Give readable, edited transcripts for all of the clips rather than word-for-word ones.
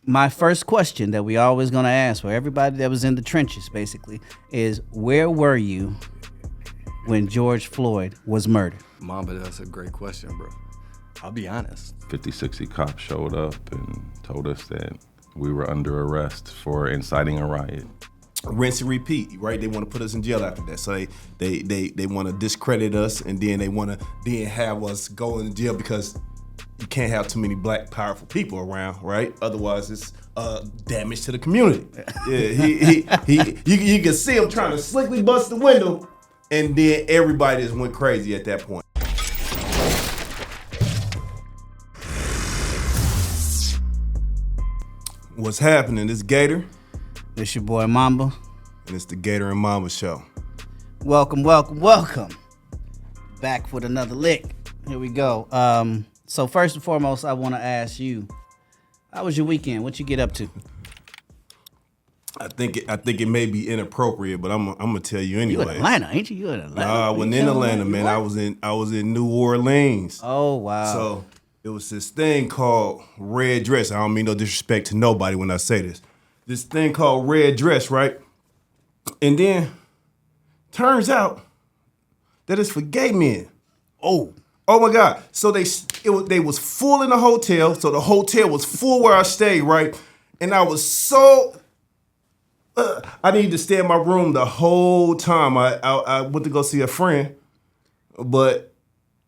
my first question that we always gonna ask for everybody that was in the trenches, basically, is where were you when George Floyd was murdered? Mamba, that's a great question, bro. I'll be honest. 50, 60 cops showed up and told us that we were under arrest for inciting a riot. Rinse and repeat, right? They want to put us in jail after that. So they want to discredit us, and then they want to then have us go in jail because you can't have too many black powerful people around, right? Otherwise, it's damage to the community. Yeah, you can see him trying to slickly bust the window, and then everybody just went crazy at that point. What's happening? This Gator. It's your boy Mamba. And it's the Gator and Mamba show. Welcome. Back with another lick. Here we go. So first and foremost, I want to ask you, how was your weekend? What you get up to? I think it may be inappropriate, but I'm gonna tell you anyway. You in Atlanta, ain't you? You in Atlanta? Nah, I wasn't in Atlanta, man. What? I was in New Orleans. Oh wow. So it was this thing called red dress. I don't mean no disrespect to nobody when I say this. This thing called red dress, right? And then turns out that it's for gay men. Oh my God! So they was full in the hotel. So the hotel was full where I stayed, right? And I was so I needed to stay in my room the whole time. I went to go see a friend, but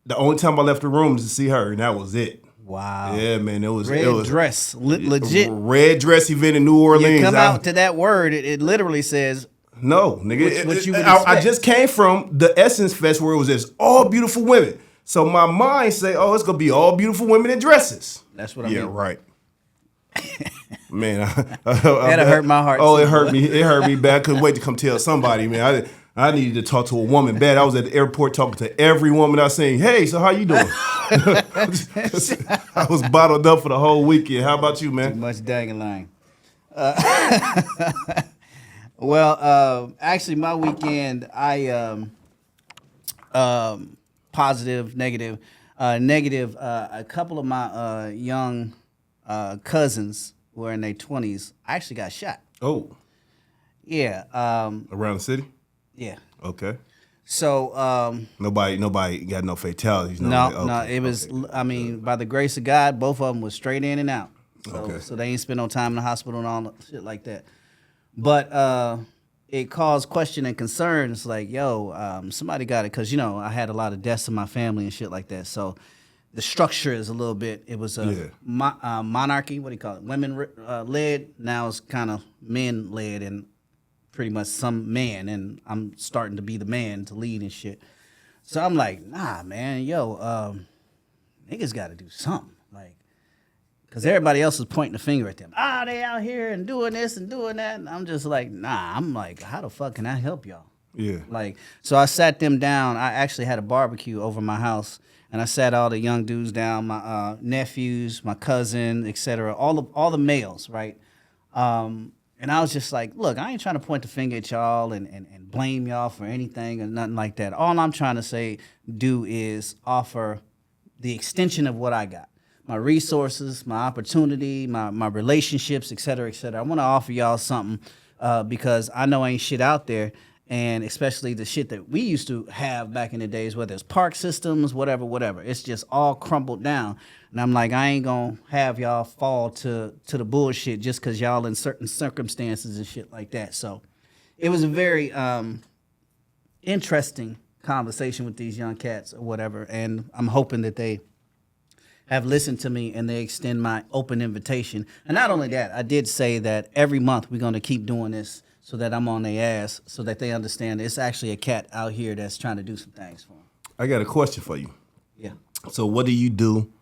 the only time I left the room was to see her, and that was it. Wow. Yeah, man, it was red dress, legit. Red dress event in New Orleans. You come out to that word, it literally says. No, nigga. What you would expect. I just came from the Essence Fest where it was just all beautiful women. So my mind say, oh, it's gonna be all beautiful women in dresses. That's what I mean. Yeah, right. Man, that'll hurt my heart. Oh, too, it hurt me. It hurt me bad. I couldn't wait to come tell somebody, man. I needed to talk to a woman bad. I was at the airport talking to every woman I seen. Hey, so how you doing? I was bottled up for the whole weekend. How about you, man? Too much dangling. Well, actually, my weekend, I positive, negative. Negative. A couple of my young cousins who are in their 20s. I actually got shot. Oh. Yeah. Around the city? Yeah. Okay. So nobody got no fatalities. No. It was. Okay. I mean, by the grace of God, both of them was straight in and out. So they ain't spend no time in the hospital and all that shit like that. But it caused question and concern. It's like, somebody got it, because I had a lot of deaths in my family and shit like that. So the structure is a little bit. It was a monarchy. What do you call it? Women led. Now it's kind of men led and pretty much some man. And I'm starting to be the man to lead and shit. So I'm like, nah, man, niggas got to do something. Like, because everybody else is pointing the finger at them. They out here and doing this and doing that. And I'm just like, nah. I'm like, how the fuck can I help y'all? Yeah. Like, so I sat them down. I actually had a barbecue over my house, and I sat all the young dudes down, my nephews, my cousin, etc., all the males, right? And I was just like, look, I ain't trying to point the finger at y'all and blame y'all for anything or nothing like that. All I'm trying to do is offer the extension of what I got. My resources, my opportunity, my relationships, et cetera, et cetera. I want to offer y'all something because I know ain't shit out there, and especially the shit that we used to have back in the days, whether it's park systems, whatever. It's just all crumbled down. And I'm like, I ain't going to have y'all fall to the bullshit just because y'all in certain circumstances and shit like that. So it was a very interesting conversation with these young cats or whatever, and I'm hoping that they have listened to me and they extend my open invitation. And not only that, I did say that every month we're going to keep doing this so that I'm on their ass, so that they understand it's actually a cat out here that's trying to do some things for them. I got a question for you. Yeah. So what do you do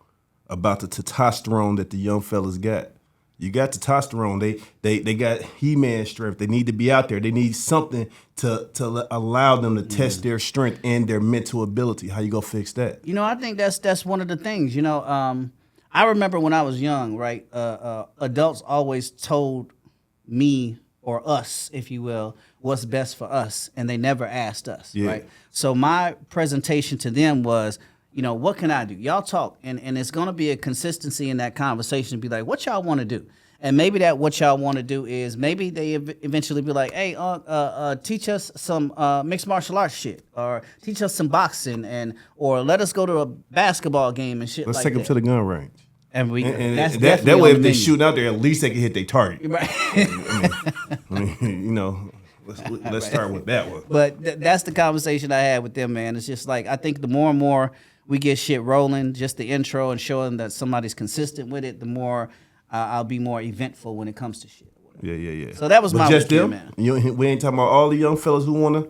about the testosterone that the young fellas got? You got testosterone. They got He-Man strength. They need to be out there. They need something to allow them to test their strength and their mental ability. How you gonna fix that? I think that's one of the things. I remember when I was young, right? Adults always told me, or us, if you will, what's best for us, and they never asked us, right? So my presentation to them was, what can I do? Y'all talk, and it's going to be a consistency in that conversation to be like, what y'all want to do? And maybe that what y'all want to do is maybe they eventually be like, hey, teach us some mixed martial arts shit, or teach us some boxing, or let us go to a basketball game and shit Let's like take that. them to the gun range. And we And that's that definitely way, on if the they menu. shooting out there, at least they can hit their target. Right. You know, let's start with that one. But that's the conversation I had with them, man. It's just like I think the more and more we get shit rolling, just the intro and showing that somebody's consistent with it, the more I'll be more eventful when it comes to shit. Yeah. So that was But my just weekend, them. man. We ain't talking about all the young fellas who wanna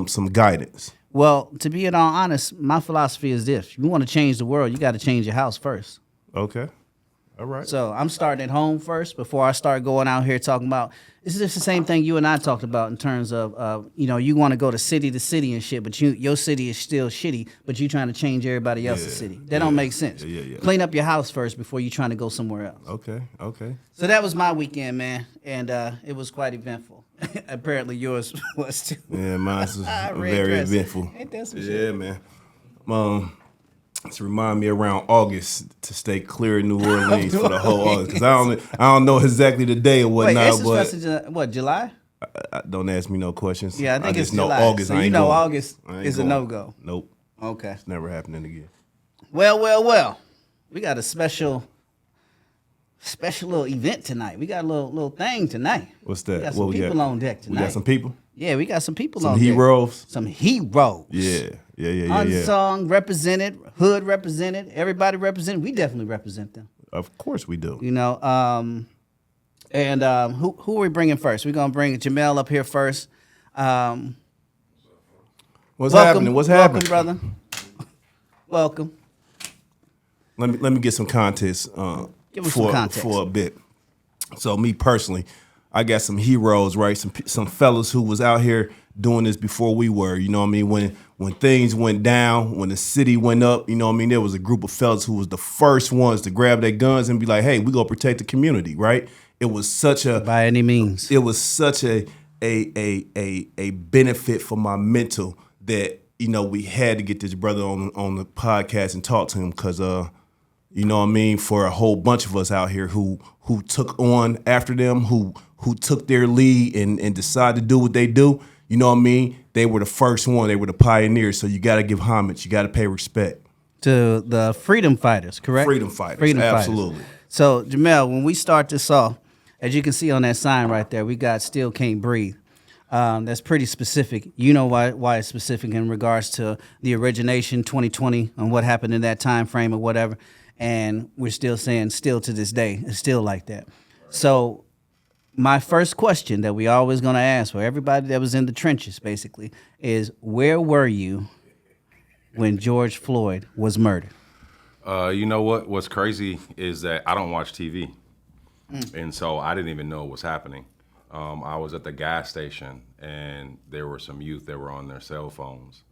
some guidance. Well, to be all honest, my philosophy is this: you want to change the world, you got to change your house first. Okay. All right. So I'm starting at home first before I start going out here talking about. This is just the same thing you and I talked about in terms of, you want to go to city and shit, but your city is still shitty, but you trying to change everybody else's city. That don't make sense. Yeah. Clean up your house first before you trying to go somewhere else. Okay. So that was my weekend, man, and it was quite eventful. Apparently yours was too. Yeah, mine's Red very dress. eventful. Ain't that some Yeah, shit? man. To remind me around August to stay clear in New Orleans for the whole August, because I don't know exactly the day or Wait, whatnot, Essence but Fest is what, July? don't ask me no questions. Yeah, I think it's just know July. August. So I you ain't know going. August I ain't is a going. no-go. Nope, Okay. it's never happening again. Well. We got a special little event tonight. We got a little thing tonight. What's that? We got What some we people got? on deck tonight. We got some people. Yeah, we got some people Some on deck. heroes. Some heroes. Yeah. Unsung, represented, hood represented, everybody represented. We definitely represent them. Of course we do. You know, and who are we bringing first? We're gonna bring Jamil up here first. What's Welcome, happening? What's happening, brother? Welcome. Let me get some context. Give us some context. For a bit. So me personally, I got some heroes, right? Some fellas who was out here doing this before we were. You know what I mean? When things went down, when the city went up, you know what I mean? There was a group of fellas who was the first ones to grab their guns and be like, "Hey, we gonna protect the community," right? It was such a By any means. It was such a benefit for my mental that we had to get this brother on the podcast and talk to him because you know what I mean, for a whole bunch of us out here who took on after them, who took their lead and decided to do what they do, you know what I mean? They were the first one, they were the pioneers, so you gotta give homage, you gotta pay respect. To the freedom fighters, correct? Freedom fighters, absolutely. So, Jamel, when we start this off, as you can see on that sign right there, we got "Still Can't Breathe." That's pretty specific. You know why it's specific in regards to the origination, 2020, and what happened in that time frame or whatever. And we're still saying, still to this day, it's still like that. So my first question that we always going to ask for everybody that was in the trenches, basically, is where were you when George Floyd was murdered? You know what? What's crazy is that I don't watch TV. And so I didn't even know what was happening. I was at the gas station, and there were some youth that were on their cell phones.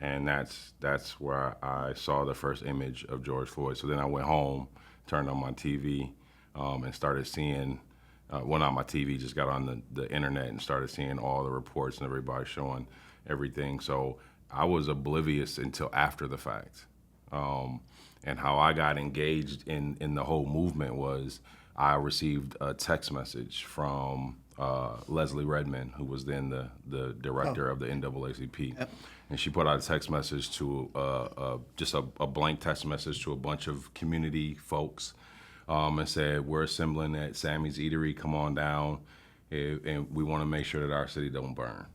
And that's where I saw the first image of George Floyd. So then I went home, turned on my TV, and started seeing, not my TV, just got on the internet and started seeing all the reports and everybody showing everything. So I was oblivious until after the fact. And how I got engaged in the whole movement was I received a text message from Leslie Redmond, who was then the director of the NAACP. Yep. And she put out a text message to just a blank text message to a bunch of community folks and said, "We're assembling at Sammy's Eatery, come on down, and we want to make sure that our city don't burn."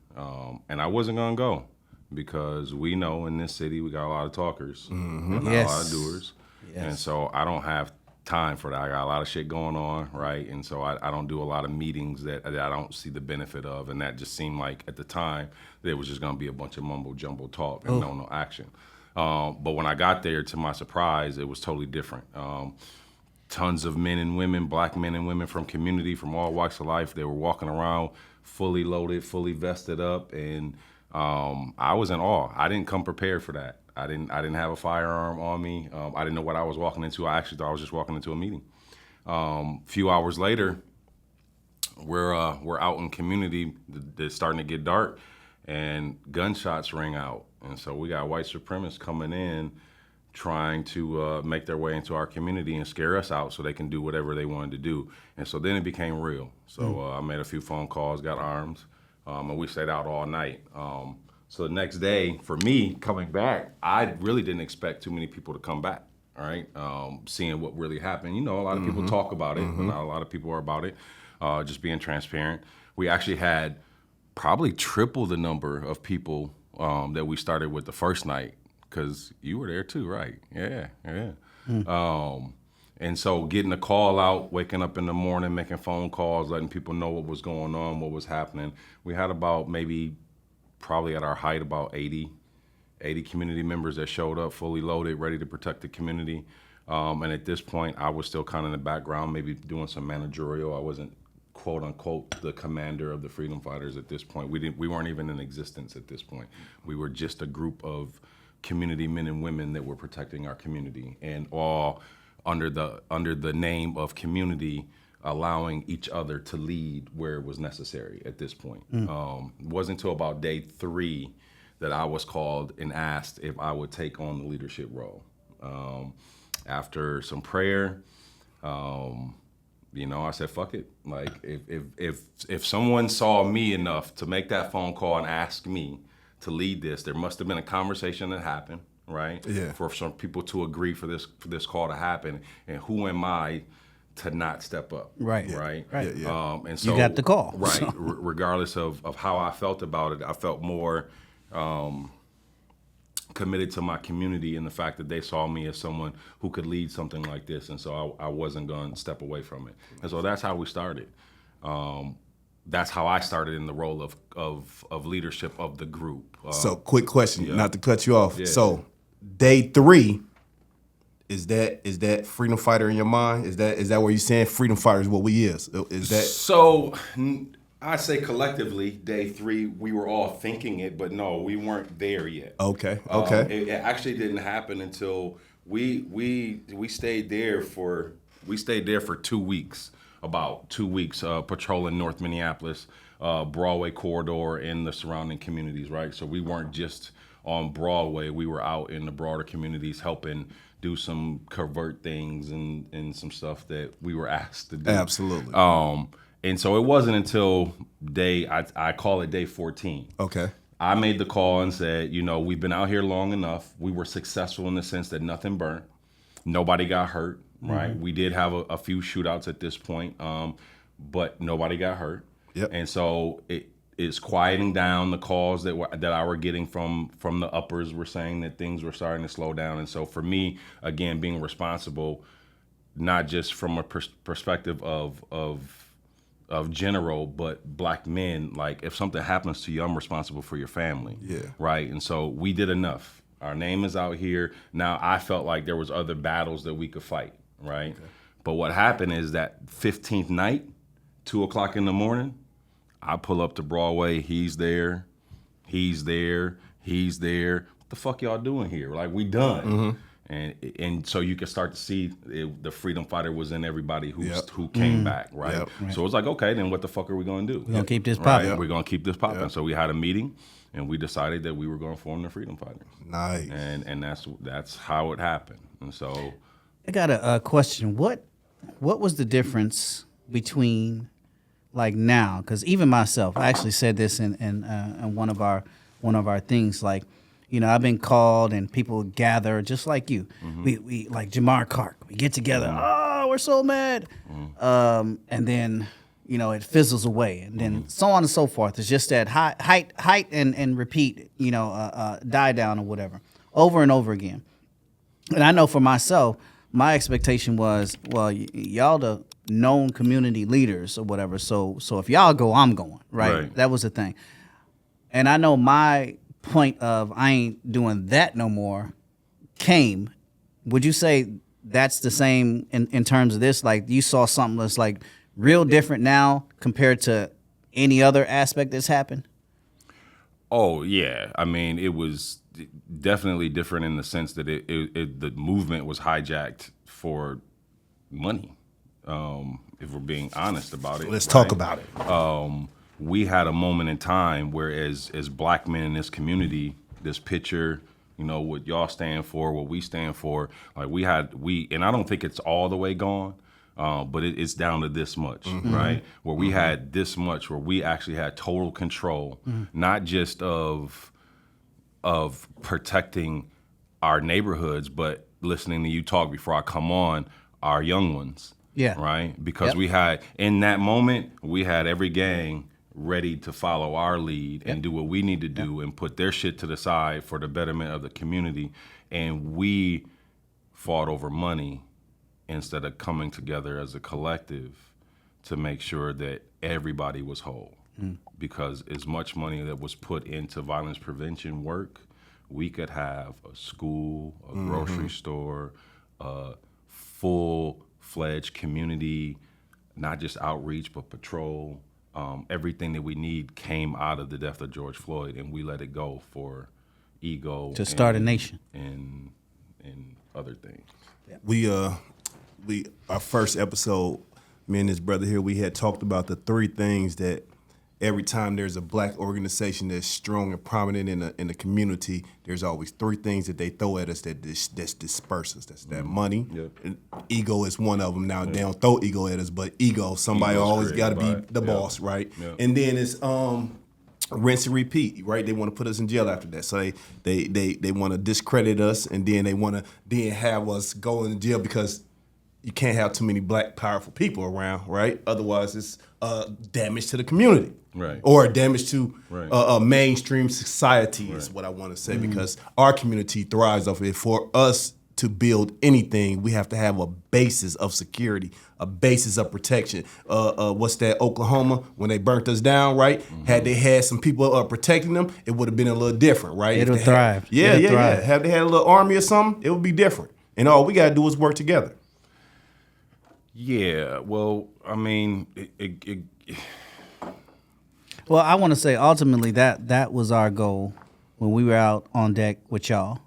And I wasn't going to go because we know in this city we got a lot of talkers and not a lot of doers. Yes. And so I don't have time for that. I got a lot of shit going on, right? And so I don't do a lot of meetings that I don't see the benefit of, and that just seemed like at the time that it was just going to be a bunch of mumbo jumbo talk and no action. But when I got there, to my surprise, it was totally different. Tons of men and women, black men and women from community, from all walks of life. They were walking around fully loaded, fully vested up, and I was in awe. I didn't come prepared for that. I didn't have a firearm on me. I didn't know what I was walking into. I actually thought I was just walking into a meeting. Few hours later, we're out in community. It's starting to get dark, and gunshots ring out. And so we got white supremacists coming in, trying to make their way into our community and scare us out so they can do whatever they wanted to do. And so then it became real. So I made a few phone calls, got arms, and we stayed out all night. So the next day, for me, coming back, I really didn't expect too many people to come back, all right? Seeing what really happened. You know, a lot of people talk about it, but not a lot of people are about it. Just being transparent. We actually had probably triple the number of people that we started with the first night, because you were there too, right? Yeah. And so getting a call out, waking up in the morning, making phone calls, letting people know what was going on, what was happening. We had about probably at our height, about 80 community members that showed up fully loaded, ready to protect the community. And at this point, I was still kind of in the background, maybe doing some managerial. I wasn't, quote unquote, the commander of the Freedom Fighters at this point. We weren't even in existence at this point. We were just a group of community men and women that were protecting our community, and all under the name of community, allowing each other to lead where it was necessary at this point. It wasn't until about day 3 that I was called and asked if I would take on the leadership role. After some prayer, I said, fuck it. Like, if someone saw me enough to make that phone call and ask me to lead this, there must have been a conversation that happened, right? Yeah. For some people to agree for this call to happen, and who am I to not step up? Right. Right. Right. Yeah. And so You got the call. right? So. Regardless of how I felt about it, I felt more committed to my community and the fact that they saw me as someone who could lead something like this, and so I wasn't going to step away from it. And so that's how we started. That's how I started in the role of leadership of the group. So, quick question, not to cut you off. Yeah. So, day 3, is that freedom fighter in your mind? Is that where you're saying freedom fighter is what we is? Is that So? I say collectively, day 3, we were all thinking it, but no, we weren't there yet. Okay. It actually didn't happen until we stayed there for 2 weeks. About 2 weeks patrolling North Minneapolis, Broadway corridor, and the surrounding communities, right? So we weren't just on Broadway, we were out in the broader communities helping do some covert things and some stuff that we were asked to do. Absolutely. And so it wasn't until I call it day 14. Okay. I made the call and said, we've been out here long enough. We were successful in the sense that nothing burnt. Nobody got hurt. Right, we did have a few shootouts at this point, but nobody got hurt. Yep. And so it's quieting down. The calls that I were getting from the uppers were saying that things were starting to slow down. And so for me, again, being responsible, not just from a perspective of general, but black men, like if something happens to you, I'm responsible for your family. Yeah. Right, and so we did enough. Our name is out here. Now I felt like there was other battles that we could fight. Right. Okay. But what happened is that 15th night, 2:00 in the morning, I pull up to Broadway. He's there. What the fuck y'all doing here? Like, we done. And so you can start to see the freedom fighter was in everybody who came back. Right? Yep. So it was like, okay, then what the fuck are we going to do? We're going to keep this popping. Right? We're going to keep this popping. So we had a meeting, and we decided that we were going to form the Freedom Fighters. Nice. And that's how it happened. And so I got a question. What was the difference between like now? Because even myself, I actually said this in one of our things. Like, I've been called and people gather just like you. We like Jamar Clark. We get together. Oh, we're so mad. And then it fizzles away, and then so on and so forth. It's just that height and repeat. Die down or whatever, over and over again. And I know for myself, my expectation was, well, y'all the known community leaders or whatever. So if y'all go, I'm going, right? That was the thing. And I know my point of I ain't doing that no more came. Would you say that's the same in terms of this? Like, you saw something that's like real different now compared to any other aspect that's happened? Oh, yeah. I mean, it was definitely different in the sense that the movement was hijacked for money, if we're being honest about it. Let's talk about it. We had a moment in time where as black men in this community, this picture you know, what y'all stand for, what we stand for. Like and I don't think it's all the way gone, but it's down to this much, right? Where we had this much, where we actually had total control, not just of protecting our neighborhoods, but listening to you talk before I come on, our young ones. Yeah. Right? Because we had, in that moment, we had every gang ready to follow our lead and do what we need to do and put their shit to the side for the betterment of the community. And we fought over money instead of coming together as a collective to make sure that everybody was whole. Because as much money that was put into violence prevention work, we could have a school, a grocery store, a full-fledged community, not just outreach, but patrol. Everything that we need came out of the death of George Floyd, and we let it go for ego To start a nation. and other things. We our first episode, me and this brother here, we had talked about the three things that every time there's a black organization that's strong and prominent in the community, there's always three things that they throw at us that's disperse us. That's that money. Yep. And ego is one of them. Now they don't throw ego at us, but somebody Ego's always got to be created by the it. boss, right? Yep. And then it's rinse and repeat, right? They want to put us in jail after that. So they want to discredit us, and then they want to then have us go in jail because you can't have too many black powerful people around, right? Otherwise, it's damage to the community, Right. Or damage to Right. mainstream society is what I want to say, because our community thrives off it. For us to build anything, we have to have a basis of security, a basis of protection. What's that? Oklahoma, when they burnt us down, right? Had they had some people protecting them, it would have been a little different, right? It'll If they had- thrive. Yeah, It'll yeah, thrive. yeah. Have they had a little army or something, it would be different. And all we got to do is work together. Yeah, well, I mean, Well, I want to say ultimately that was our goal when we were out on deck with y'all,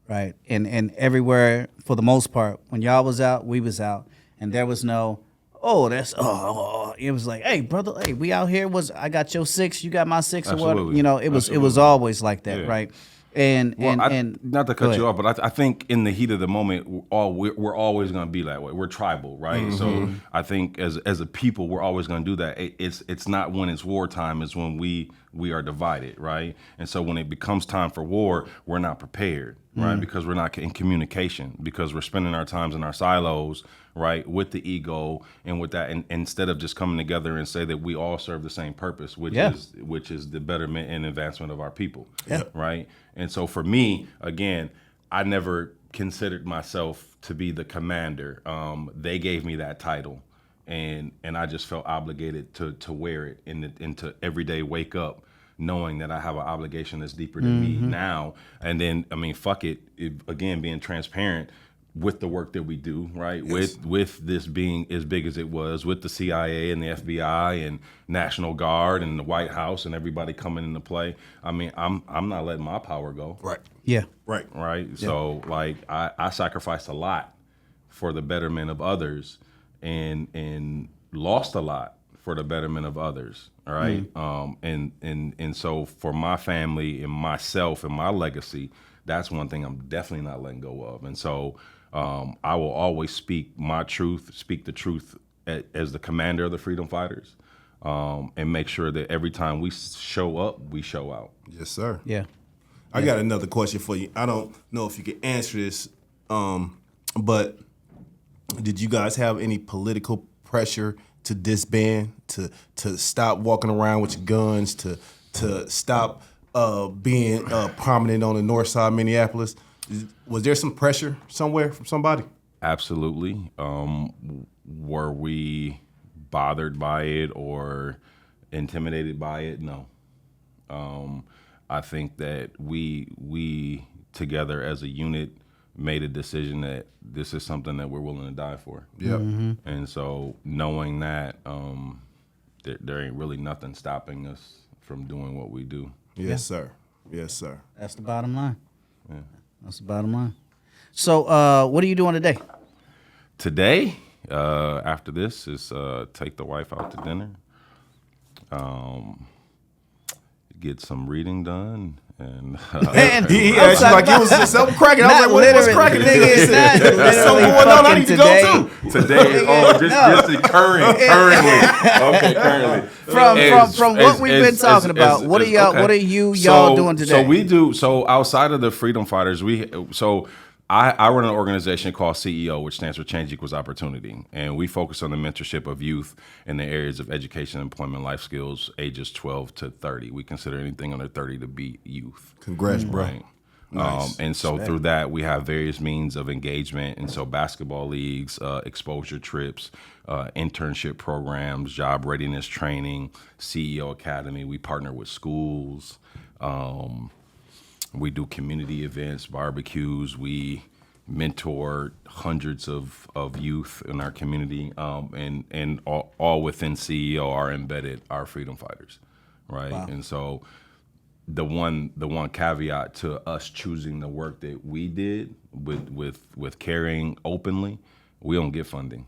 right? And everywhere, for the most part, when y'all was out, we was out, and there was no, it was like, hey brother, hey, we out here. I got your 6, you got my 6, or what? Absolutely. You know, it was Absolutely. always like that, Yeah. right? And not to go cut you ahead. off, but I think in the heat of the moment, we're always going to be that way. We're tribal, right? So I think as a people, we're always going to do that. It's not when it's wartime; it's when we are divided, right? And so when it becomes time for war, we're not prepared, right? Because we're not in communication, because we're spending our times in our silos, right, with the ego and with that, and instead of just coming together and say that we all serve the same purpose, which is the betterment and advancement of our people, right? And so for me, again, I never considered myself to be the commander. They gave me that title, and I just felt obligated to wear it and to every day wake up knowing that I have an obligation that's deeper than me now. And then, I mean, fuck it, again, being transparent with the work that we do, right? Yes. With this being as big as it was, with the CIA and the FBI and National Guard and the White House and everybody coming into play. I mean, I'm not letting my power go. Right. Yeah. Right. Right. So like I sacrificed a lot for the betterment of others and lost a lot for the betterment of others. All right. And so for my family and myself and my legacy, that's one thing I'm definitely not letting go of. And so I will always speak my truth, speak the truth as the commander of the Freedom Fighters, and make sure that every time we show up, we show out. Yes, sir. Yeah. I got another question for you. I don't know if you can answer this, but did you guys have any political pressure to disband, to stop walking around with your guns, to stop being prominent on the north side of Minneapolis? Was there some pressure somewhere from somebody? Absolutely. Were we bothered by it or intimidated by it? No. I think that we together as a unit made a decision that this is something that we're willing to die for. Yep. And so knowing that there ain't really nothing stopping us from doing what we do. Yes, sir. Yes, sir. That's the bottom line. Yeah. That's the bottom line. So, what are you doing today? Today, after this, is take the wife out to dinner, get some reading done, And He asked you like it was just something cracking. I was like, what's cracking? There's something going on. I need to go too. today, just currently. Okay, currently. From what we've been talking about, what are y'all doing today? So outside of the freedom fighters, I run an organization called CEO, which stands for Change Equals Opportunity, and we focus on the mentorship of youth in the areas of education, employment, life skills, ages 12 to 30. We consider anything under 30 to be youth. Congrats, bro. Right. Nice. And so through that, we have various means of engagement. And so basketball leagues, exposure trips, internship programs, job readiness training, CEO Academy. We partner with schools. We do community events, barbecues. We mentor hundreds of youth in our community, and all within CEO are embedded our freedom fighters, right? Wow. And so the one caveat to us choosing the work that we did with caring openly, we don't get funding.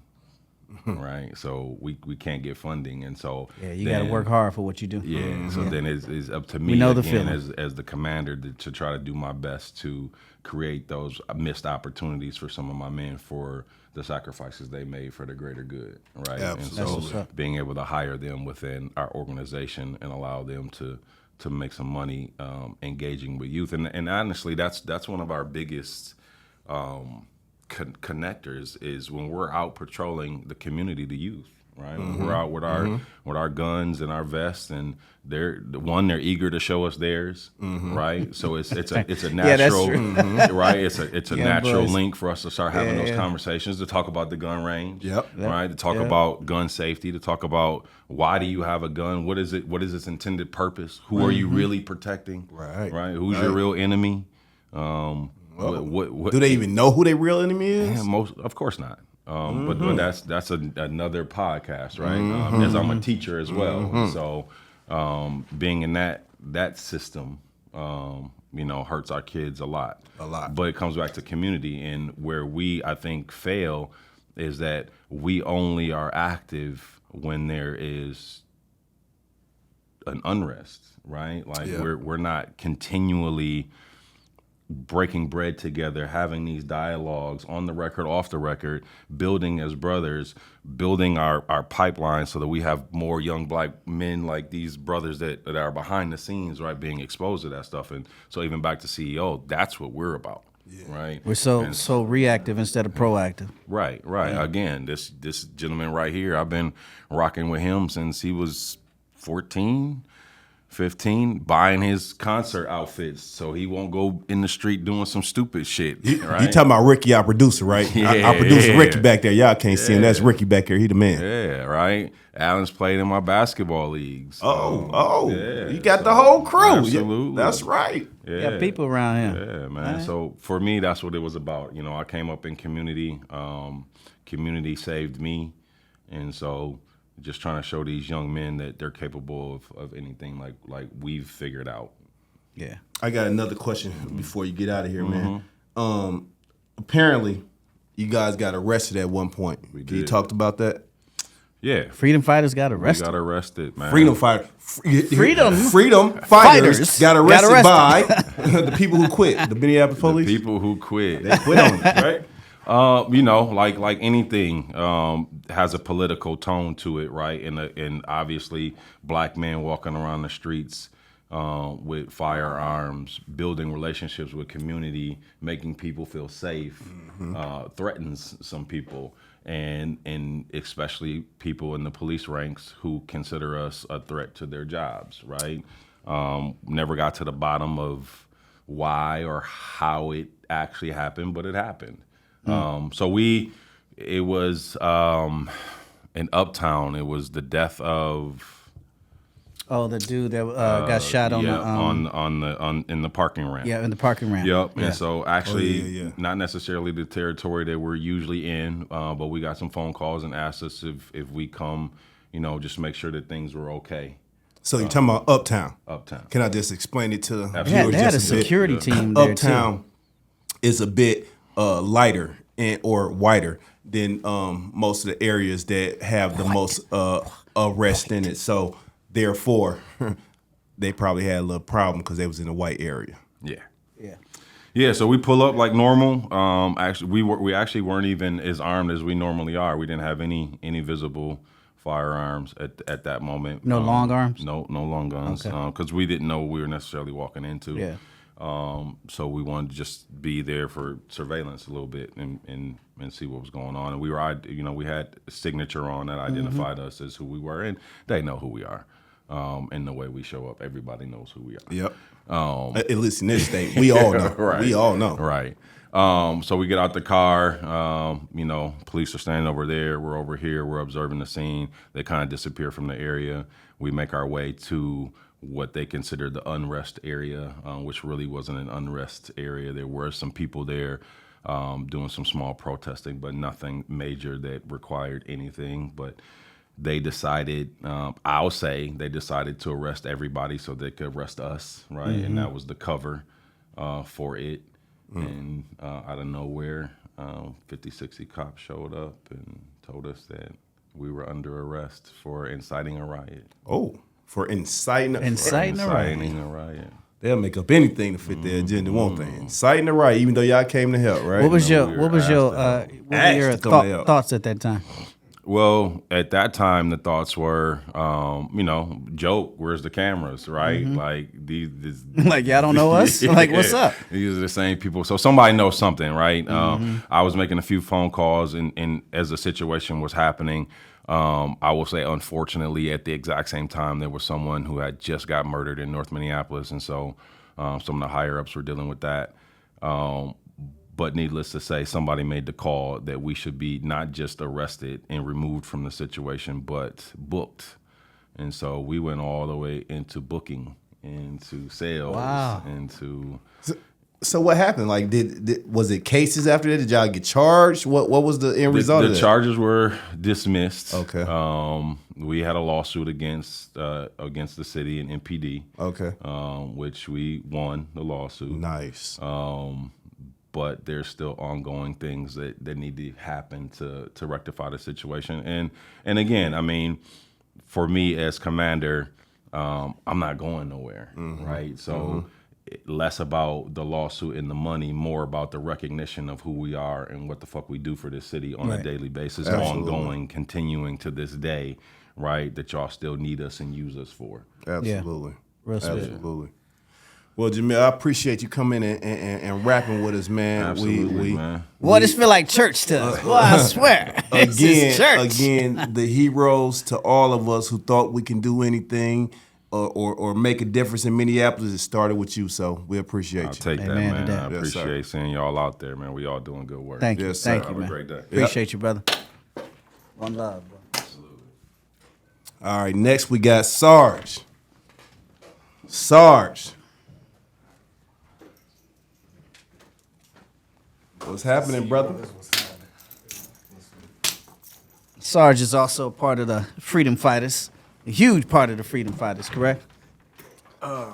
Right, so we can't get funding, and so you got to work hard for what you do. Yeah, so then it's up to me as the commander to try to do my best to create those missed opportunities for some of my men for the sacrifices they made for the greater good, right? Absolutely. And so being able to hire them within our organization and allow them to make some money engaging with youth, and honestly, that's one of our biggest. Connectors is when we're out patrolling the community, the youth, right? Mm-hmm. We're out with our guns and our vests, and they're eager to show us theirs, right? So it's a natural, right? It's a natural link for us to start having those conversations, to talk about the gun range, right? To talk about gun safety, to talk about why do you have a gun? What is it? What is its intended purpose? Who are you really protecting? Right? Who's your real enemy? Do they even know who their real enemy is? Yeah, of course not. But that's another podcast, right? As I'm a teacher as well, so being in that system, hurts our kids a lot. But it comes back to community, and where I think fail is that we only are active when there is an unrest, right? Like we're not continually breaking bread together, having these dialogues on the record, off the record, building as brothers, building our pipeline so that we have more young black men like these brothers that are behind the scenes, right, being exposed to that stuff. And so even back to CEO, that's what we're about, right? We're so reactive instead of proactive. Right. Yeah. Again, this gentleman right here, I've been rocking with him since he was 14, 15, buying his concert outfits so he won't go in the street doing some stupid shit. Right? You talking about Ricky, our producer, right? Our producer Ricky back there. Y'all can't see him. That's Ricky back there. He the man. Yeah, right. Alan's played in my basketball leagues. You got the whole crew. Absolutely. That's right. Yeah, people around here. Yeah, man. Right. So for me, that's what it was about. I came up in community. Community saved me, and so just trying to show these young men that they're capable of anything like we've figured out. Yeah. I got another question before you get out of here, man. Apparently, you guys got arrested at one point. You talked about that? Yeah. Freedom fighters got arrested. We got arrested, man. Freedom fighters got arrested by the people who quit. The Minneapolis police. The people who quit. They quit on it, right? Like anything has a political tone to it, right? And obviously, black men walking around the streets with firearms, building relationships with community, making people feel safe, threatens some people, and especially people in the police ranks who consider us a threat to their jobs, right? Never got to the bottom of why or how it actually happened, but it happened. It was in Uptown. It was the death of the dude that got shot on in the parking ramp. Yeah, in the parking ramp. Yep. Yeah. And so actually, not necessarily the territory that we're usually in, but we got some phone calls and asked us if we come, just make sure that things were okay. So you're talking about Uptown. Uptown. Can I just explain it to viewers? They had a security team there Uptown is a bit lighter or wider than most of the areas that have the most arrests in it. So therefore, they probably had a little problem because they was in a white area. Yeah. Yeah. Yeah, so we pull up like normal. Actually, we actually weren't even as armed as we normally are. We didn't have any visible firearms at that moment. No long arms? No long guns. Okay. Because we didn't know what we were necessarily walking into. Yeah. So we wanted to just be there for surveillance a little bit and see what was going on. And we had a signature on that identified us as who we were, and they know who we are. And the way we show up, everybody knows who we are. Yep. At least in this state, we all know. Right. We all know. Right. So we get out the car. Police are standing over there. We're over here. We're observing the scene. They kind of disappear from the area. We make our way to what they consider the unrest area, which really wasn't an unrest area. There were some people there doing some small protesting, but nothing major that required anything. But they decided, they decided to arrest everybody so they could arrest us, right? Mm-hmm. And that was the cover for it. And out of nowhere, 50, 60 cops showed up and told us that we were under arrest for inciting a riot. Oh, for inciting a riot. They'll make up anything to fit their agenda, won't they? Inciting a riot, even though y'all came to help, right? What was your Asked to come to help. thoughts at that time? Well, at that time, the thoughts were, joke, where's the cameras, right? Mm-hmm. Like, these Like, y'all don't know us? Like, what's up? These are the same people. So somebody knows something, right? Mm-hmm. I was making a few phone calls, and as the situation was happening, I will say, unfortunately, at the exact same time, there was someone who had just got murdered in North Minneapolis, and so some of the higher-ups were dealing with that. But needless to say, somebody made the call that we should be not just arrested and removed from the situation, but booked. And so we went all the way into booking, into sales, Wow. into... So what happened? Like, was it cases after that? Did y'all get charged? What was the end result of that? The charges were dismissed. Okay. We had a lawsuit against the city and MPD. Okay. Which we won the lawsuit. Nice. But there's still ongoing things that need to happen to rectify the situation. And again, I mean, for me as commander, I'm not going nowhere, right? So less about the lawsuit and the money, more about the recognition of who we are and what the fuck we do for this city on a daily basis, Absolutely. ongoing, continuing to this day, right? That y'all still need us and use us for. Absolutely. Real sweet. Absolutely. Well, Jamil, I appreciate you coming and rapping with us, man. Absolutely, man. Boy, this feel like church to us. Boy, I swear. This is church. Again, the heroes to all of us who thought we can do anything or make a difference in Minneapolis, it started with you, so we appreciate I'll you. take that, Amen man. to that. I Yes, sir. appreciate seeing y'all out there, man. We all doing good work. Thank you. Yes, sir. Thank you, Have a man. great day. Appreciate you, brother. One love, bro. All right, next we got Sarge. Sarge. What's happening, brother? Sarge is also a part of the Freedom Fighters, a huge part of the Freedom Fighters, correct? I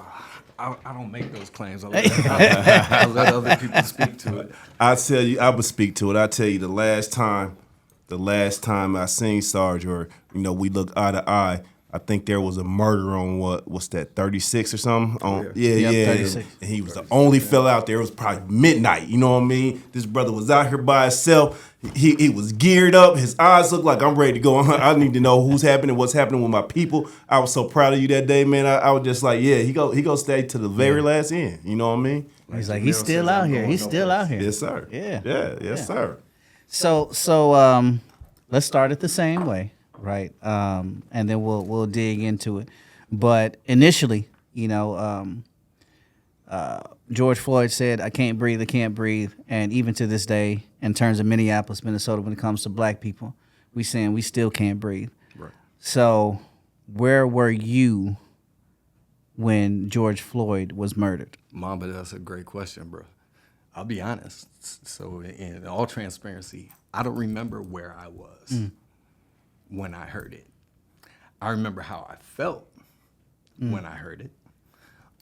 don't make those claims. I let other people speak to it. I tell you, I would speak to it. I tell you, the last time I seen Sarge, or we looked eye to eye, I think there was a murder on what's that, 36 or something? Yeah. 36. And he was the only fella out there. It was probably midnight. You know what I mean? This brother was out here by himself. He was geared up. His eyes looked like I'm ready to go. I need to know what's happening with my people. I was so proud of you that day, man. I was just like, yeah, he go stay to the very last end. You know what I mean? He's like, he's still out here. He's still out here. Yes, sir. Yeah. Yes, sir. So let's start it the same way, right? And then we'll dig into it. But initially, George Floyd said, I can't breathe. And even to this day, in terms of Minneapolis, Minnesota, when it comes to black people, we saying we still can't breathe. Right. So where were you when George Floyd was murdered? Mamba, that's a great question, bro. I'll be honest. So in all transparency, I don't remember where I was when I heard it. I remember how I felt when I heard it.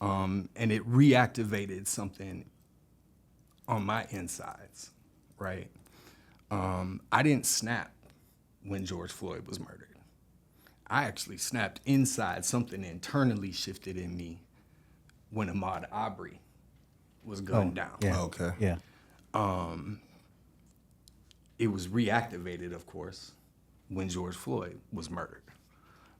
And it reactivated something on my insides, right? I didn't snap when George Floyd was murdered. I actually snapped inside. Something internally shifted in me when Ahmaud Arbery was gunned down. Yeah. Okay. Yeah. It was reactivated, of course, when George Floyd was murdered.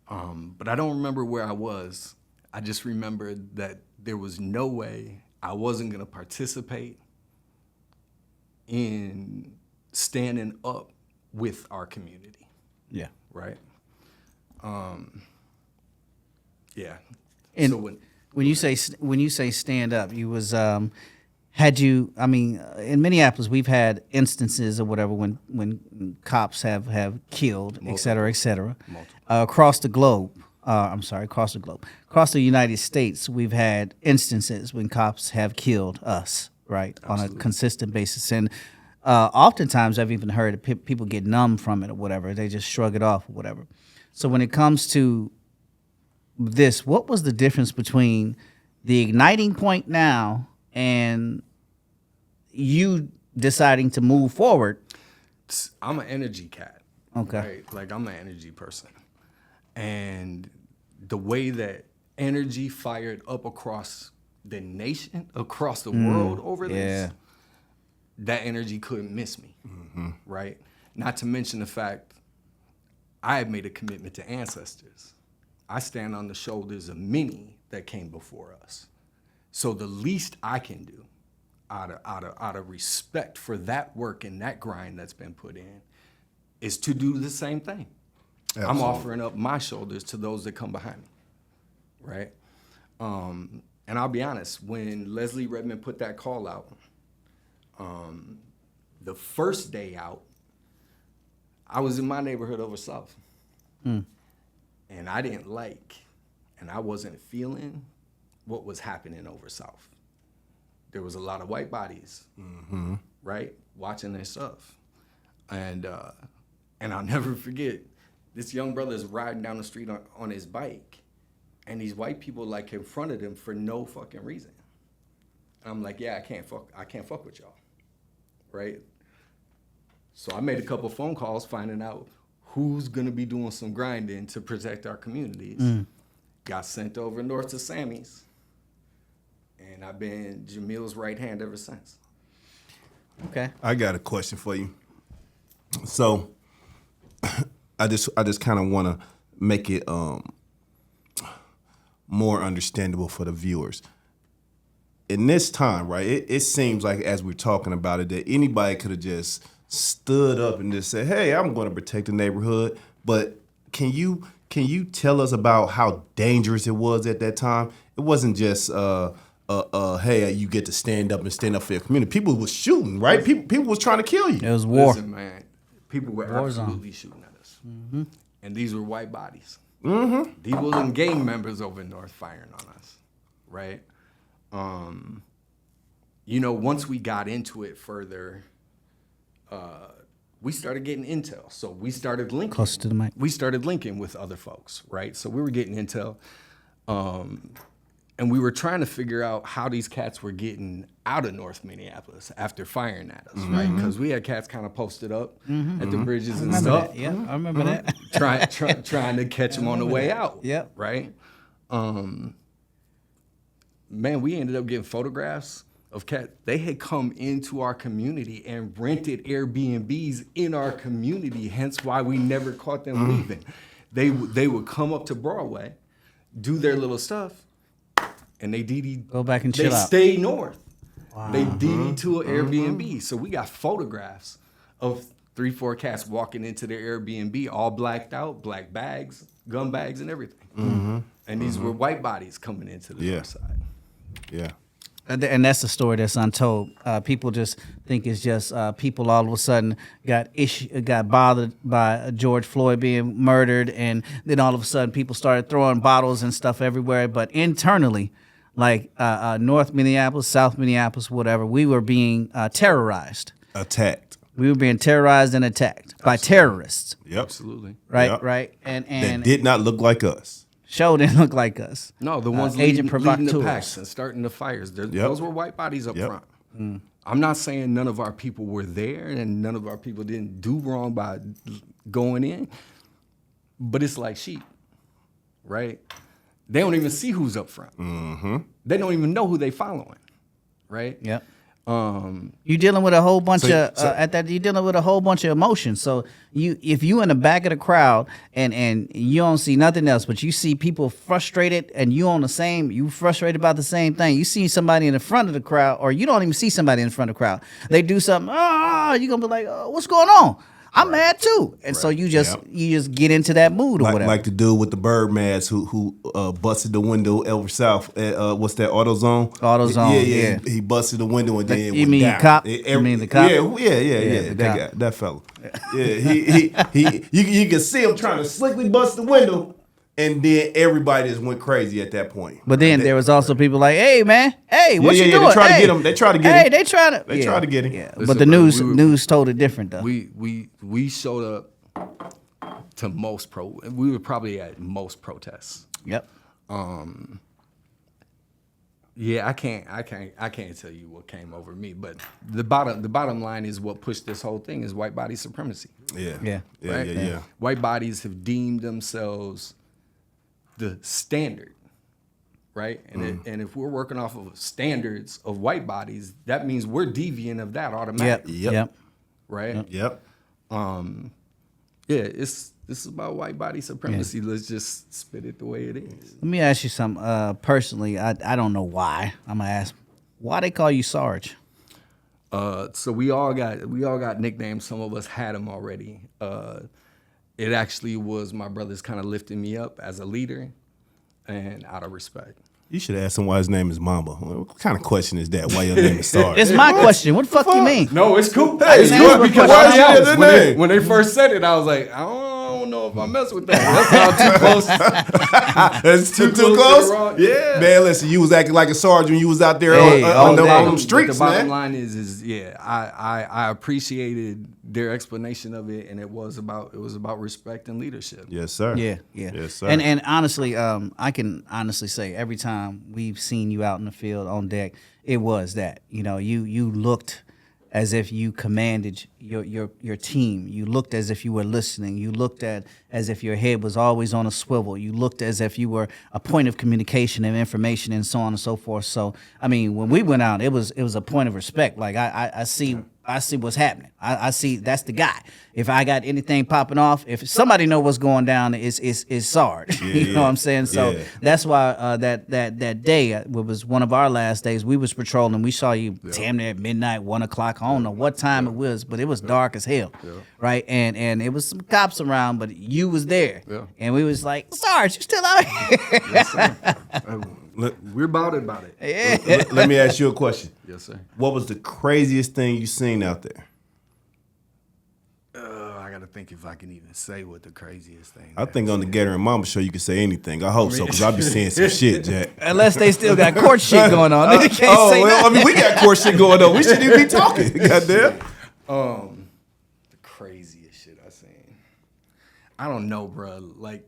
But I don't remember where I was. I just remembered that there was no way I wasn't going to participate in standing up with our community, Yeah. right? Yeah. And So when you say stand up, you was had you? I mean, in Minneapolis, we've had instances or whatever when cops have killed, et cetera, et cetera. Across the globe, across the United States, we've had instances when cops have killed us, right, on a consistent basis. And oftentimes, I've even heard people get numb from it or whatever. They just shrug it off or whatever. So when it comes to this, what was the difference between the igniting point now and you deciding to move forward? I'm an energy cat. Okay. Right? Like, I'm an energy person. And the way that energy fired up across the nation, across the world over this, that energy couldn't miss me, right? Not to mention the fact I had made a commitment to ancestors. I stand on the shoulders of many that came before us. So the least I can do out of respect for that work and that grind that's been put in is to do the same thing. Absolutely. I'm offering up my shoulders to those that come behind me, right? And I'll be honest, when Leslie Redmond put that call out, the first day out, I was in my neighborhood over South. And I didn't like, and I wasn't feeling what was happening over South. There was a lot of white bodies, right, watching their stuff. And I'll never forget, this young brother is riding down the street on his bike, and these white people like confronted him for no fucking reason. And I'm like, yeah, I can't fuck with y'all, right? So I made a couple phone calls finding out who's gonna be doing some grinding to protect our communities. Got sent over north to Sammy's, and I've been Jamil's right hand ever since. Okay. I got a question for you. So I just kind of want to make it more understandable for the viewers. In this time, right, it seems like as we're talking about it that anybody could have just stood up and just said, hey, I'm going to protect the neighborhood. But can you tell us about how dangerous it was at that time? It wasn't just hey, you get to stand up for your community. People was shooting, right? People was trying to kill you. It was war. Listen, man, people were absolutely shooting at us. And these were white bodies. These wasn't gang members over north firing on us, right? Once we got into it further, we started getting intel. So we started linking. Close to the mic. We started linking with other folks, right? So we were getting intel. And we were trying to figure out how these cats were getting out of North Minneapolis after firing at us, right? Because we had cats kind of posted up at the bridges and stuff. That. Yeah, I remember that. Trying to catch them on the way out. Yep. Right? Man, we ended up getting photographs of cats. They had come into our community and rented Airbnbs in our community, hence why we never caught them leaving. They would come up to Broadway, do their little stuff, and they go back and chill out. They stay north. Wow. They DD to an Airbnb. So we got photographs of 3-4 cats walking into their Airbnb, all blacked out, black bags, gun bags, and everything. And these were white bodies coming into the north side. Yeah. And that's the story that's untold. People just think it's just people all of a sudden got bothered by George Floyd being murdered, and then all of a sudden people started throwing bottles and stuff everywhere. But internally, like North Minneapolis, South Minneapolis, whatever, we were being terrorized. Attacked. We were being terrorized and attacked by terrorists. Yep. Absolutely. Right, Yep. right. And That did not look like us. Show didn't look like us. No, the ones agent leading the provocateurs. packs and starting the fires. Those were white bodies up front. I'm not saying none of our people were there and none of our people didn't do wrong by going in, but it's like sheep. right? They don't even see who's up front. Mm-hmm. They don't even know who they following, right? Yep. You're dealing with a whole bunch So- you're dealing with a whole bunch of emotions. So if you in the back of the crowd and you don't see nothing else, but you see people frustrated and you frustrated about the same thing. You see somebody in the front of the crowd, or you don't even see somebody in front of the crowd. They do something, you're gonna be like, what's going on? I'm mad too. And so you just get into that mood or whatever. Like the dude with the bird mask who busted the window over south at what's that, AutoZone? AutoZone, yeah. He busted the window and then You went mean down. cop? You mean the cop? Yeah. the That cop. guy, that fella. Yeah, you can see him trying to slickly bust the window, and then everybody just went crazy at that point. But then there was also people like, "Hey man, hey, what you doing?" They try to Hey. get him. They try to get Hey, him. they try to get him. Yeah. Listen, But the bro, news told it different though. We showed up to we were probably at most protests. Yep. Yeah, I can't tell you what came over me, but the bottom line is what pushed this whole thing is white body supremacy. Yeah. Right? White bodies have deemed themselves the standard, right? And if we're working off of standards of white bodies, that means we're deviant of that automatically. Yep. Right? Yep. Yeah, this is about white body supremacy. Let's just spit it the way it is. Let me ask you something. Personally, I don't know why. I'm gonna ask why they call you Sarge. So we all got nicknames. Some of us had them already. It actually was my brothers kind of lifting me up as a leader, and out of respect. You should ask him why his name is Mamba. What kind of question is that? Why your name is Sarge? It's my question. What the fuck you mean? No, it's cool. Hey, It's it's cool good. because Why I'll is be your honest, other when name? when they first said it, I was like, I don't know if I mess with that. That's all too close. That's too Too close to close? the wrong- yeah. Man, listen, you was acting like a sergeant when you was out there Hey, on all day. them But streets, the bottom man. line is yeah, I appreciated their explanation of it, and it was about respect and leadership. Yes, sir. Yeah. Yes, sir. And honestly, I can honestly say every time we've seen you out in the field on deck, it was that. You know, you looked as if you commanded your team. You looked as if you were listening. You looked as if your head was always on a swivel. You looked as if you were a point of communication and information and so on and so forth. So, I mean, when we went out, it was a point of respect. Like I see what's happening. I see that's the guy. If I got anything popping off, if somebody know what's going down, it's Sarge. You know what I'm saying? So Yeah. that's why that day, it was one of our last days. We was patrolling. We saw you damn near at midnight, 1 o'clock. I don't know what time it was, but it was dark as hell, right? And it was some cops around, but you was there, and we was like, Sarge, you still out here? Yes, sir. We're about it. Yeah. Let me ask you a question. Yes, sir. What was the craziest thing you seen out there? I gotta think if I can even say what the craziest thing. I think on the Gator Mamba show you can say anything. I hope so, because I'll be seeing some shit, Jack. Unless they still got court shit going on, they can't say well, nothing. I mean, we got court shit going on. We shouldn't even be talking. Goddamn. The craziest shit I seen. I don't know, bro. Like,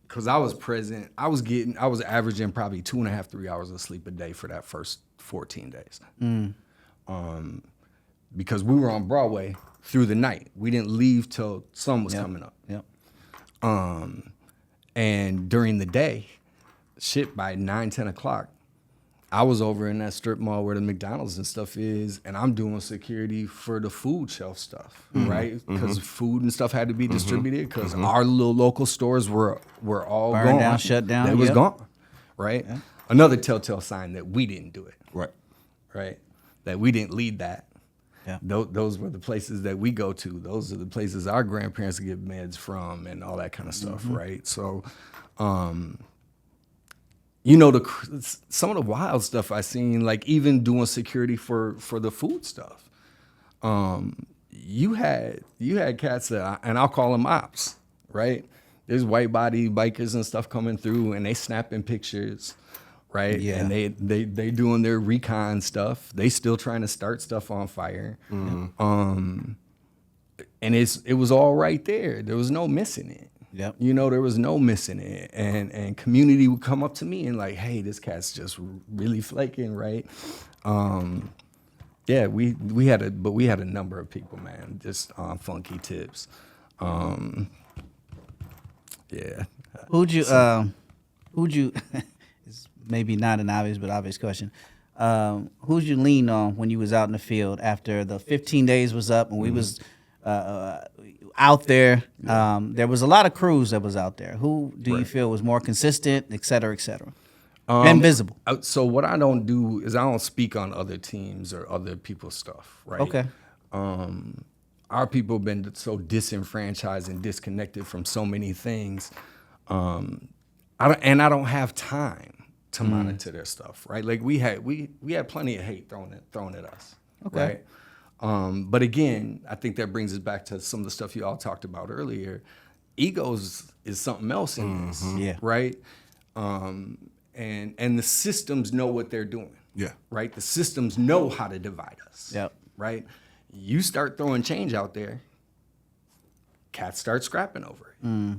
cause I was present. I was averaging probably 2.5, 3 hours of sleep a day for that first 14 days. Because we were on Broadway through the night. We didn't leave till sun was coming up. Yep. And during the day, shit, by 9, 10 o'clock, I was over in that strip mall where the McDonald's and stuff is, and I'm doing security for the food shelf stuff, right? Because food and stuff had to be distributed because our little local stores were all Burned gone. down, shut down, They was yep. gone, right? Yeah. Another telltale sign that we didn't do it, right? That we didn't lead that. Yeah. Those were the places that we go to. Those are the places our grandparents get meds from and all that kind of stuff, right? So, you know, some of the wild stuff I seen, like even doing security for the food stuff. You had cats that, and I'll call them ops, right? There's white body bikers and stuff coming through, and they snapping pictures. Right. Yeah. And they doing their recon stuff. They still trying to start stuff on fire. And it was all right there. There was no missing it. Yep. You know, there was no missing it. And community would come up to me and like, hey, this cat's just really flaking, right? Yeah, we had a number of people, man, just on funky tips. Yeah. Who'd you who'd you? It's maybe not an obvious, but obvious question. Who'd you lean on when you was out in the field after the 15 days was up and we was out there? There was a lot of crews that was out there. Who do you feel was more consistent, et cetera, and visible? So what I don't do is I don't speak on other teams or other people's stuff, right? Okay. Our people have been so disenfranchised and disconnected from so many things. I don't have time to monitor their stuff, right? Like we had plenty of hate thrown at us, Okay. right? But again, I think that brings us back to some of the stuff you all talked about earlier. Egos is something else in this, Yeah. right? And the systems know what they're doing, Yeah. right? The systems know how to divide us, Yep. right? You start throwing change out there, cats start scrapping over it.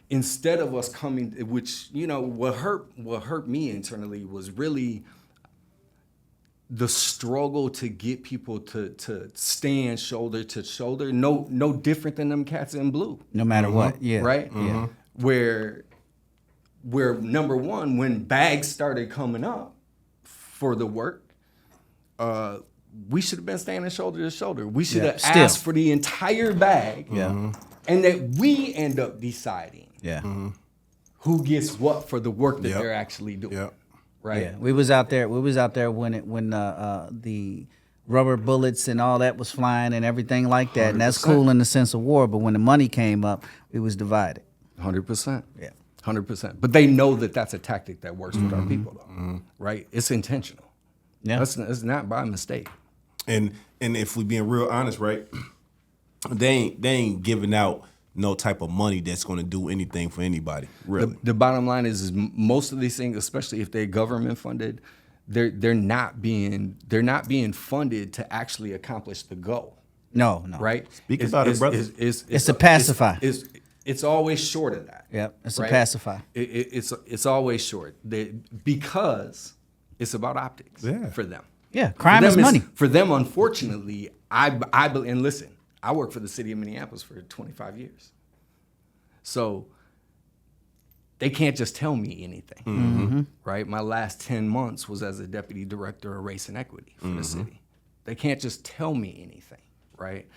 Instead of us coming, which, what hurt me internally was really the struggle to get people to stand shoulder to shoulder, no different than them cats in blue. No matter what, yeah. Right? Yeah. Where number one, when bags started coming up for the work, we should have been standing shoulder to shoulder. We should have Still. asked for the entire bag. Yeah. And that we end up deciding Yeah. who gets what for the work that Yep. they're actually doing. Yep. Right? Yeah, we was out there when the rubber bullets and all that was flying and everything like that, and that's 100%. cool in the sense of war. But when the money came up, we was divided. 100%. Yeah. 100%. But they know that that's a tactic that works with our people, though. Right? It's intentional. Yeah, It's not by mistake. And if we being real honest, right, they ain't giving out no type of money that's going to do anything for anybody, really. The bottom line is most of these things, especially if they're government funded, they're not being funded to actually accomplish the goal. no, Right? Speak about it, brother. It's a pacify. It's always short of that. Yep, it's a right? pacify. It's always short because it's about optics for them. Yeah, crime For is them, money. For them, unfortunately, I believe, and listen, I worked for the city of Minneapolis for 25 years. So they can't just tell me anything, right? My last 10 months was as a deputy director of race and equity for the city. They can't just tell me anything, right?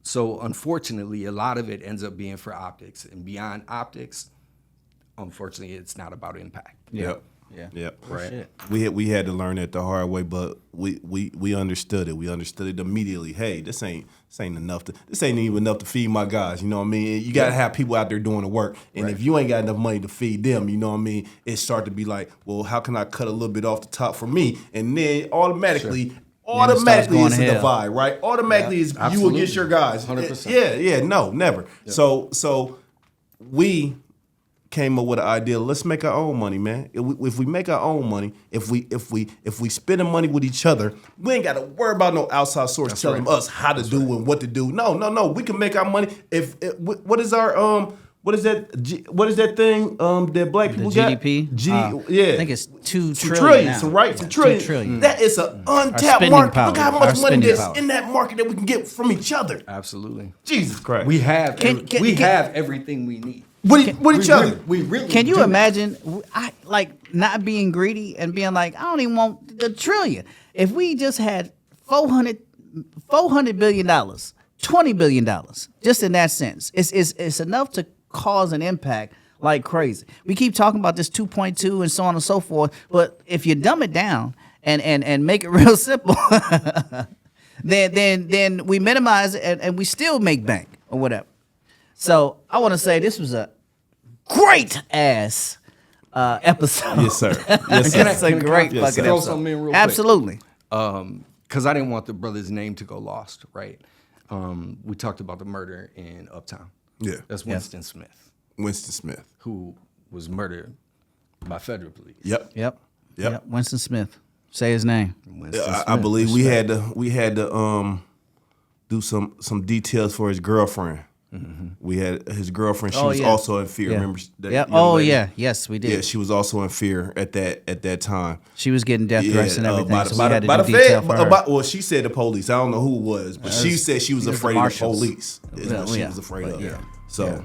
So unfortunately, a lot of it ends up being for optics, and beyond optics, unfortunately, it's not about impact. Yep. Yeah. Yep. Right. We had to learn it the hard way, but we understood it. We understood it immediately. Hey, this ain't enough this ain't even enough to feed my guys. You know what I mean? You gotta have people out there doing the work. And if you ain't got enough money to feed them, you know what I mean, it start to be like, well, how can I cut a little bit off the top for me? And then automatically going it's to a hell. divide, right? Automatically is you absolutely. against your guys. 100%. Yeah, no, never. So we came up with an idea. Let's make our own money, man. If we make our own money, if we spend the money with each other, we ain't got to worry about no outside source telling us how to do and what to do. No. We can make our money. What is our what is that thing that black people GDP? got? Yeah, I think it's 2 some trillion trillions, now. right? Some trillions. 2 trillion. That is an untapped spending market. power. Look how Our much money spending there's power. in that market that we can get from each other. Absolutely. Jesus Christ. We have Can- have everything we need. With each other. We really Can you do. imagine, like not being greedy and being like, I don't even want the trillion. If we just had $400 billion, $20 billion, just in that sense, it's enough to cause an impact like crazy. We keep talking about this 2.2 and so on and so forth, but if you dumb it down and make it real simple, then we minimize it and we still make bank or whatever. So I want to say this was a great ass episode. Yes, sir. Yes, sir. It's a great Yes, fucking sir. Throw episode. something in real quick. Absolutely. Because I didn't want the brother's name to go lost, right? We talked about the murder in Uptown. Yeah. That's Winston Smith, Winston Smith. who was murdered by federal police. Yep. Yep. Winston Smith. Say his name. Winston I Smith. believe we had to do some details for his girlfriend. We had his girlfriend. She was also in fear. Yeah. Remember? That Yeah. young Oh lady? yeah. Yes, we did. Yeah, she was also in fear at that time. She was getting death threats and everything. So we had to by do the detail Fed, for her. well, she said the police. I don't know who it was, but she said she was the afraid of the marshals. police. Is what she was afraid of. Yeah. So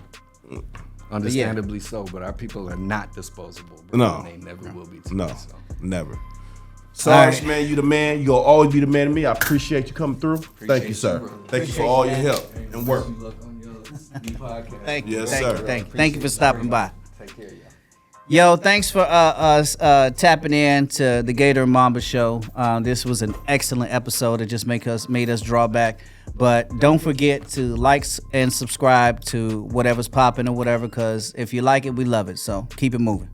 Understandably so, but our people are not disposable. Bro, No. and they never will be. To No, me, so. never. Sarge, right. man, you the man. You gonna always be the man to me. I appreciate you coming through. Thank you, sir. you, bro. Thank you for all your help and work. Good luck on your new podcast. Thank you. Yes, thank sir. you. Thank you for stopping by. Take care, y'all. Yo, thanks for us tapping in to the Gator Mamba show. This was an excellent episode. It just made us draw back. But don't forget to like and subscribe to whatever's popping or whatever, because if you like it, we love it. So keep it moving.